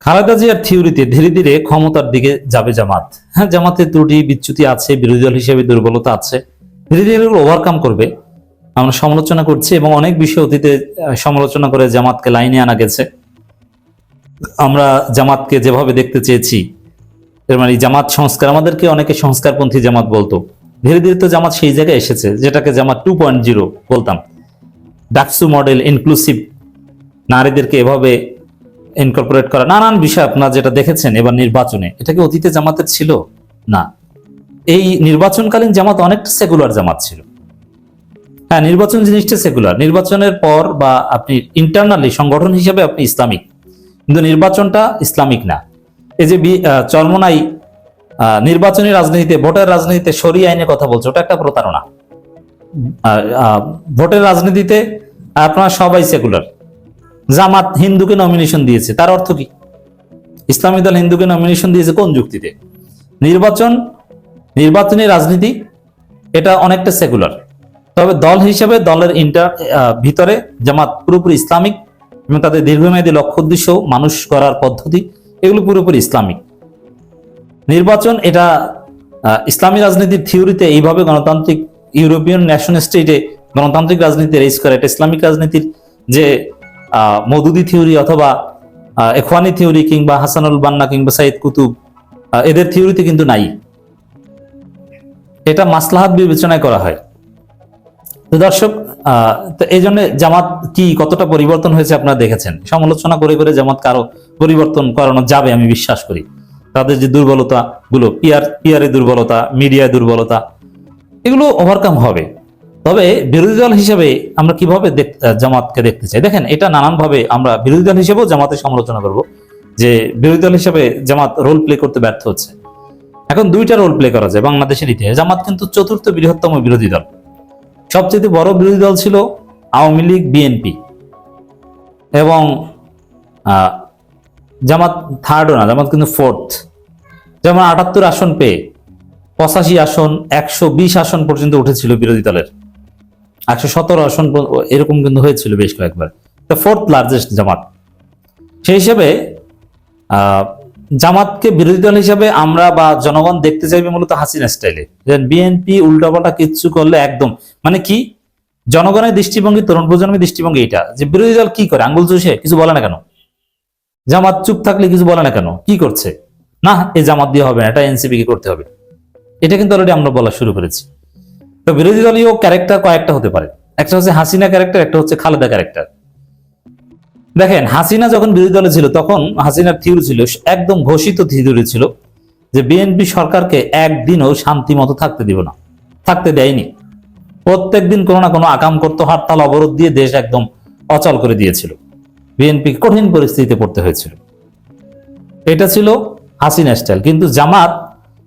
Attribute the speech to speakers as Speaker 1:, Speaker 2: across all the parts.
Speaker 1: খালেদা জিয়ার থিওরিতে ধীরে ধীরে ক্ষমতার দিকে যাবে জামাত। হ্যাঁ, জামাতের ত্রুটি বিচ্যুতি আছে, বিরোধী দল হিসেবে দুর্বলতা আছে, ধীরে ধীরে এগুলো ওভারকাম করবে। আমরা সমালোচনা করছি এবং অনেক বিষয় অতীতে সমালোচনা করে জামাতকে লাইনে আনা গেছে। আমরা জামাতকে যেভাবে দেখতে চেয়েছি, এর মানে জামাত সংস্কার, আমাদেরকে অনেকে সংস্কারপন্থী জামাত বলতো, ধীরে ধীরে তো জামাত সেই জায়গায় এসেছে যেটাকে জামাত 2.0 বলতাম। ডাকসু মডেল, ইনক্লুসিভ, নারীদেরকে এভাবে ইনকর্পোরেট করা, নানান বিষয় আপনারা যেটা দেখেছেন এবার নির্বাচনে, এটা কি অতীতে জামাতের ছিল? না। এই নির্বাচনকালীন জামাত অনেকটা সেকুলার জামাত ছিল। হ্যাঁ, নির্বাচন জিনিসটা সেকুলার, নির্বাচনের পর বা আপনি ইন্টারনালি সংগঠন হিসেবে আপনি ইসলামিক, কিন্তু নির্বাচনটা ইসলামিক না। এই যে চরমোনাই নির্বাচনী রাজনীতিতে, ভোটের রাজনীতিতে শরিয়া আইনের কথা বলছে, ওটা একটা প্রতারণা। ভোটের রাজনীতিতে আপনারা সবাই সেকুলার। জামাত হিন্দুকে নমিনেশন দিয়েছে, তার অর্থ কি? ইসলামী দল হিন্দুকে নমিনেশন দিয়েছে কোন যুক্তিতে? নির্বাচনী রাজনীতি এটা অনেকটা সেকুলার, তবে দল হিসেবে দলের ভিতরে জামাত পুরোপুরি ইসলামিক এবং তাদের দীর্ঘমেয়াদী লক্ষ্য উদ্দেশ্য, মানুষ করার পদ্ধতি, এগুলো পুরোপুরি ইসলামিক। নির্বাচন এটা ইসলামী রাজনীতির থিওরিতে এইভাবে গণতান্ত্রিক ইউরোপিয়ান ন্যাশন স্টেটে গণতান্ত্রিক রাজনীতি রেজ করে, এটা ইসলামিক রাজনীতির যে মওদুদি থিওরি অথবা এখওয়ানি থিওরি কিংবা হাসানুল বান্না কিংবা সাইদ কুতুব, এদের থিওরিতে কিন্তু নাই। এটা মাসলাহাত বিবেচনায় করা হয়। তো দর্শক, এই জন্য জামাত কি কতটা পরিবর্তন হয়েছে আপনারা দেখেছেন। সমালোচনা করে করে জামাত কারো পরিবর্তন করানো যাবে আমি বিশ্বাস করি। তাদের যে দুর্বলতা গুলো, পিয়ারে দুর্বলতা, মিডিয়ায় দুর্বলতা, এগুলো ওভারকাম হবে। তবে বিরোধী দল হিসেবে আমরা কিভাবে জামাতকে দেখতে চাই, দেখেন এটা নানান ভাবে আমরা বিরোধী দল হিসেবেও জামাতের সমালোচনা করব, যে বিরোধী দল হিসেবে জামাত রোল প্লে করতে ব্যর্থ হচ্ছে। এখন দুইটা রোল প্লে করা যায় বাংলাদেশের ইতিহাসে। জামাত কিন্তু চতুর্থ বৃহত্তম বিরোধী দল। সবচেয়ে বড় বিরোধী দল ছিল আওয়ামী লীগ, বিএনপি, এবং জামাত থার্ডও না, জামাত কিন্তু ফোর্থ। যেমন 78 আসন পেয়ে 85 আসন, 120 আসন পর্যন্ত উঠেছিল বিরোধী দলের, 117 আসন এরকম কিন্তু হয়েছিল বেশ কয়েকবার। ফোর্থ লার্জেস্ট জামাত। সেই হিসেবে জামাতকে বিরোধী দল হিসেবে আমরা বা জনগণ দেখতে চাইবে মূলত হাসিনা স্টাইলে। বিএনপি উল্টাপাল্টা কিচ্ছু করলে একদম মানে কি, জনগণের দৃষ্টিভঙ্গি, তরুণ প্রজন্মের দৃষ্টিভঙ্গি এটা যে বিরোধী দল কি করে, আঙ্গুল চুষে কিছু বলে না কেন? জামাত চুপ থাকলে কিছু বলে না কেন? কি করছে? না, এই জামাত দিয়ে হবে না, এটা এনসিপি কে করতে হবে। এটা কিন্তু অলরেডি আমরা বলা শুরু করেছি। তো বিরোধী দলীয় ক্যারেক্টার কয়েকটা হতে পারে, একটা হচ্ছে হাসিনা ক্যারেক্টার, একটা হচ্ছে খালেদা ক্যারেক্টার। দেখেন, হাসিনা যখন বিরোধী দলে ছিল তখন হাসিনার থিওরি ছিল, একদম ঘোষিত থিওরি ছিল, যে বিএনপি সরকারকে একদিনও শান্তি মতো থাকতে দিব না, থাকতে দেয়নি। প্রত্যেকদিন কোনো না কোনো আকাম করতো, হরতাল অবরোধ দিয়ে দেশ একদম অচল করে দিয়েছিল। বিএনপি কঠিন পরিস্থিতিতে পড়তে হয়েছিল। এটা ছিল হাসিনা স্টাইল। কিন্তু জামাত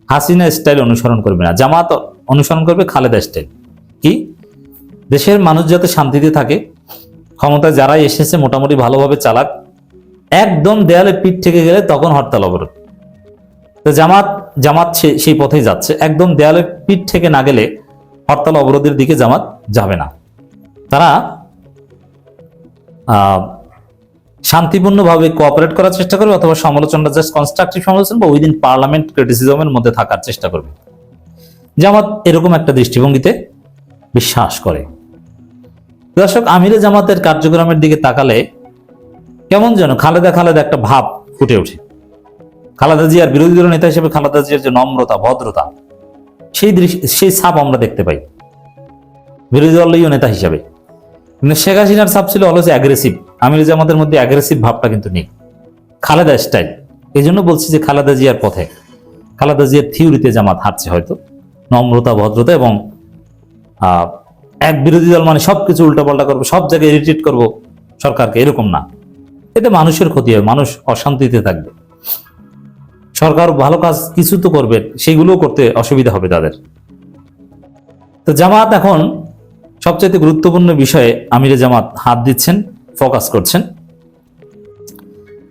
Speaker 1: হাসিনা স্টাইল অনুসরণ করবে না, জামাত অনুসরণ করবে খালেদা স্টাইল। কি, দেশের মানুষ যাতে শান্তিতে থাকে, ক্ষমতায় যারাই এসেছে মোটামুটি ভালোভাবে চালাক, একদম দেয়ালে পিঠ থেকে গেলে তখন হরতাল অবরোধ। তো জামাত সেই পথেই যাচ্ছে, একদম দেয়ালে পিঠ থেকে না গেলে হরতাল অবরোধের দিকে জামাত যাবে না। তারা শান্তিপূর্ণভাবে কোঅপারেট করার চেষ্টা করবে, অথবা সমালোচনা, জাস্ট কনস্ট্রাকটিভ সমালোচনা বা উইদিন পার্লামেন্ট ক্রিটিসিজমের মধ্যে থাকার চেষ্টা করবে। জামাত এরকম একটা দৃষ্টিভঙ্গিতে বিশ্বাস করে। দর্শক, আমিরে জামাতের কার্যক্রমের দিকে তাকালে কেমন যেন খালেদা একটা ভাব ফুটে ওঠে। খালেদা জিয়ার বিরোধী দল নেতা হিসেবে খালেদা জিয়ার যে নম্রতা, ভদ্রতা, সেই ছাপ আমরা দেখতে পাই বিরোধী দলীয় নেতা হিসেবে। কিন্তু শেখ হাসিনার ছাপ ছিল অলওয়েজ অ্যাগ্রেসিভ। আমিরে জামাতের মধ্যে অ্যাগ্রেসিভ ভাবটা কিন্তু নেই, খালেদা স্টাইল। এই জন্য বলছি যে খালেদা জিয়ার পথে, খালেদা জিয়ার থিওরিতে জামাত হাঁটছে হয়তো, নম্রতা, ভদ্রতা এবং এক বিরোধী দল মানে সবকিছু উল্টাপাল্টা করবো, সব জায়গায় ইরিটেট করবো সরকারকে, এরকম না। এতে মানুষের ক্ষতি হবে, মানুষ অশান্তিতে থাকবে। সরকার ভালো কাজ কিছু তো করবে, সেইগুলোও করতে অসুবিধা হবে তাদের। তো জামাত এখন সবচেয়ে গুরুত্বপূর্ণ বিষয়ে আমিরে জামাত হাত দিচ্ছেন, ফোকাস করছেন।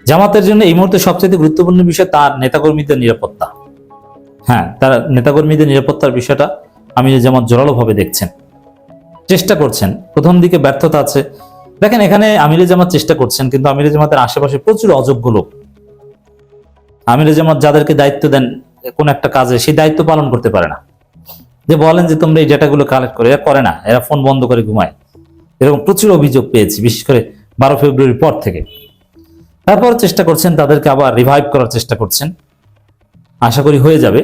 Speaker 1: জামাতের জন্য এই মুহূর্তে সবচেয়ে গুরুত্বপূর্ণ বিষয় তার নেতাকর্মীদের নিরাপত্তা। হ্যাঁ, তার নেতাকর্মীদের নিরাপত্তার বিষয়টা আমিরে জামাত জোরালোভাবে দেখছেন, চেষ্টা করছেন। প্রথম দিকে ব্যর্থতা আছে। দেখেন, এখানে আমিরে জামাত চেষ্টা করছেন, কিন্তু আমিরে জামাতের আশেপাশে প্রচুর অযোগ্য লোক, আমিরে জামাত যাদেরকে দায়িত্ব দেন কোন একটা কাজে, সেই দায়িত্ব পালন করতে পারে না। যে বলেন যে তোমরা এই ডেটাগুলো কালেক্ট করে, এরা করে না, এরা ফোন বন্ধ করে ঘুমায়। এরকম প্রচুর অভিযোগ পেয়েছি, বিশেষ করে 12 ফেব্রুয়ারির পর থেকে। তারপর চেষ্টা করছেন তাদেরকে আবার রিভাইভ করার চেষ্টা করছেন। আশা করি হয়ে যাবে।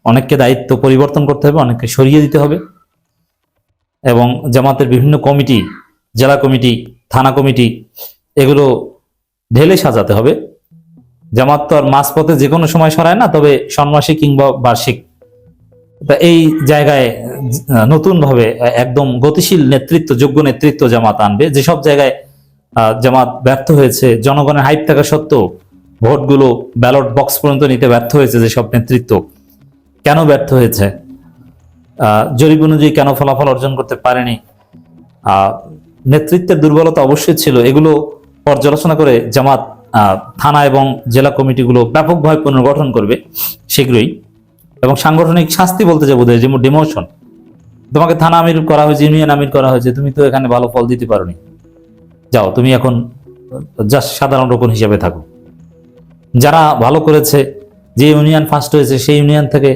Speaker 1: অনেককে দায়িত্ব পরিবর্তন করতে হবে, অনেককে সরিয়ে দিতে হবে, এবং জামাতের বিভিন্ন কমিটি, জেলা কমিটি, থানা কমিটি, এগুলো ঢেলে সাজাতে হবে। জামাত তো আর মাঝপথে যে কোনো সময় সরায় না, তবে ষান্মাসিক কিংবা বার্ষিক, তা এই জায়গায় নতুন ভাবে একদম গতিশীল নেতৃত্ব, যোগ্য নেতৃত্ব জামাত আনবে। যেসব জায়গায় জামাত ব্যর্থ হয়েছে, জনগণের হাইপ থাকা সত্ত্বেও ভোটগুলো ব্যালট বক্স পর্যন্ত নিতে ব্যর্থ হয়েছে, যেসব নেতৃত্ব কেন ব্যর্থ হয়েছে, জরিপ অনুযায়ী কেন ফলাফল অর্জন করতে পারেনি, নেতৃত্বের দুর্বলতা অবশ্যই ছিল, এগুলো পর্যালোচনা করে জামাত থানা এবং জেলা কমিটিগুলো ব্যাপকভাবে পুনর্গঠন করবে শীঘ্রই। এবং সাংগঠনিক শাস্তি বলতে যাবো, যেমন ডিমোশন। তোমাকে থানা আমির করা হয়েছে, ইউনিয়ন আমির করা হয়েছে, তুমি তো এখানে ভালো ফল দিতে পারোনি, যাও তুমি এখন জাস্ট সাধারণ রোকন হিসেবে থাকো। যারা ভালো করেছে, যে ইউনিয়ন ফার্স্ট হয়েছে, সেই ইউনিয়ন থেকে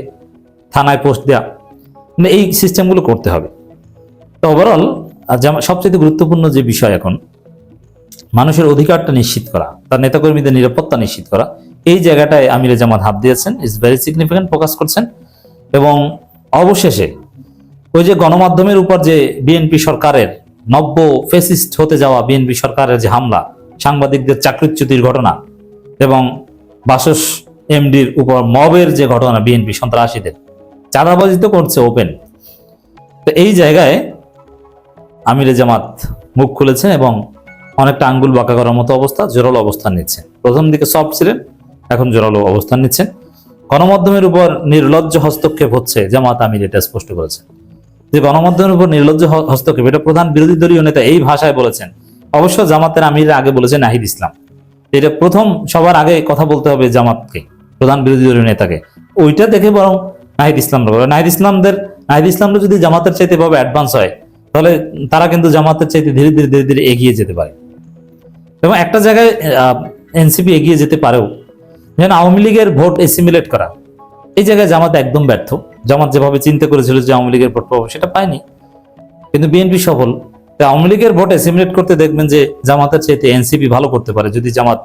Speaker 1: থানায় পোস্ট দেওয়া, মানে এই সিস্টেমগুলো করতে হবে। তো ওভারঅল সবচেয়ে গুরুত্বপূর্ণ যে বিষয় এখন, মানুষের অধিকারটা নিশ্চিত করা, তার নেতাকর্মীদের নিরাপত্তা নিশ্চিত করা, এই জায়গাটায় আমিরে জামাত হাত দিয়েছেন, ইজ ভেরি সিগনিফিক্যান্ট, ফোকাস করছেন। এবং অবশেষে ওই যে গণমাধ্যমের উপর যে বিএনপি সরকারের নব্য ফেসিস্ট হতে যাওয়া বিএনপি সরকারের যে হামলা, সাংবাদিকদের চাকরিচ্যুতির ঘটনা, এবং বাসস এমডির উপর মবের যে ঘটনা, বিএনপি সন্ত্রাসীদের চাঁদাবাজি তো করছে ওপেন। তো এই জায়গায় আমিরে জামাত মুখ খুলেছেন এবং অনেকটা আঙ্গুল বাঁকা করার মতো অবস্থা, জোরালো অবস্থান নিচ্ছেন। প্রথম দিকে সফট ছিলেন, এখন জোরালো অবস্থান নিচ্ছেন। গণমাধ্যমের উপর নির্লজ্জ হস্তক্ষেপ হচ্ছে, জামাত আমির এটা স্পষ্ট করেছেন যে গণমাধ্যমের উপর নির্লজ্জ হস্তক্ষেপ, এটা প্রধান বিরোধী দলীয় নেতা এই ভাষায় বলেছেন। অবশ্য জামাতের আমির আগে বলেছেন নাহিদ ইসলাম, এটা প্রথম সবার আগে কথা বলতে হবে জামাতকে, প্রধান বিরোধী দলীয় নেতাকে। ওইটা দেখে বরং নাহিদ ইসলামরা যদি জামাতের চাইতে ভাবে অ্যাডভান্স হয়, তাহলে তারা কিন্তু জামাতের চাইতে ধীরে ধীরে এগিয়ে যেতে পারে। এবং একটা জায়গায় এনসিপি এগিয়ে যেতে পারেও, যেন আওয়ামী লীগের ভোট এসিমিলেট করা, এই জায়গায় জামাত একদম ব্যর্থ। জামাত যেভাবে চিন্তা করেছিল যে আওয়ামী লীগের ভোট পাবো, সেটা পায়নি, কিন্তু বিএনপি সফল। আওয়ামী লীগের ভোট এসিমিলেট করতে দেখবেন যে জামাতের চাইতে এনসিপি ভালো করতে পারে, যদি জামাত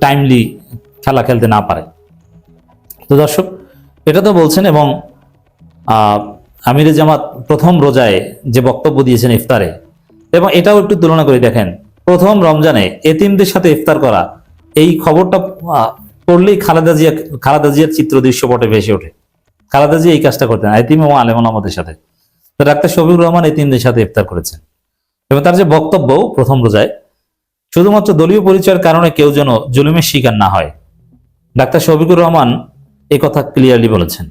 Speaker 1: টাইমলি খেলা খেলতে না পারে। তো দর্শক, এটা তো বলছেন। এবং আমিরে জামাত প্রথম রোজায় যে বক্তব্য দিয়েছেন ইফতারে, এবং এটাও একটু তুলনা করে দেখেন, প্রথম রমজানে এতিমদের সাথে ইফতার করা, এই খবরটা পড়লেই খালেদা জিয়ার চিত্র দৃশ্যপটে ভেসে ওঠে। খালেদা জিয়া এই কাজটা করতেন এতিম এবং আলেম ওলামাদের সাথে। তো ডাক্তার শফিকুর রহমান এতিমদের সাথে ইফতার করেছেন, এবং তার যে বক্তব্য প্রথম রোজায়, শুধুমাত্র দলীয় পরিচয়ের কারণে কেউ যেন জুলুমের শিকার না হয়, ডাক্তার শফিকুর রহমান এই কথা ক্লিয়ারলি বলেছেন।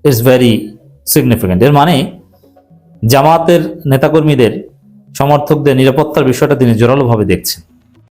Speaker 1: It's very significant. এর মানে জামাতের নেতাকর্মীদের, সমর্থকদের নিরাপত্তার বিষয়টা তিনি জোরালোভাবে দেখছেন।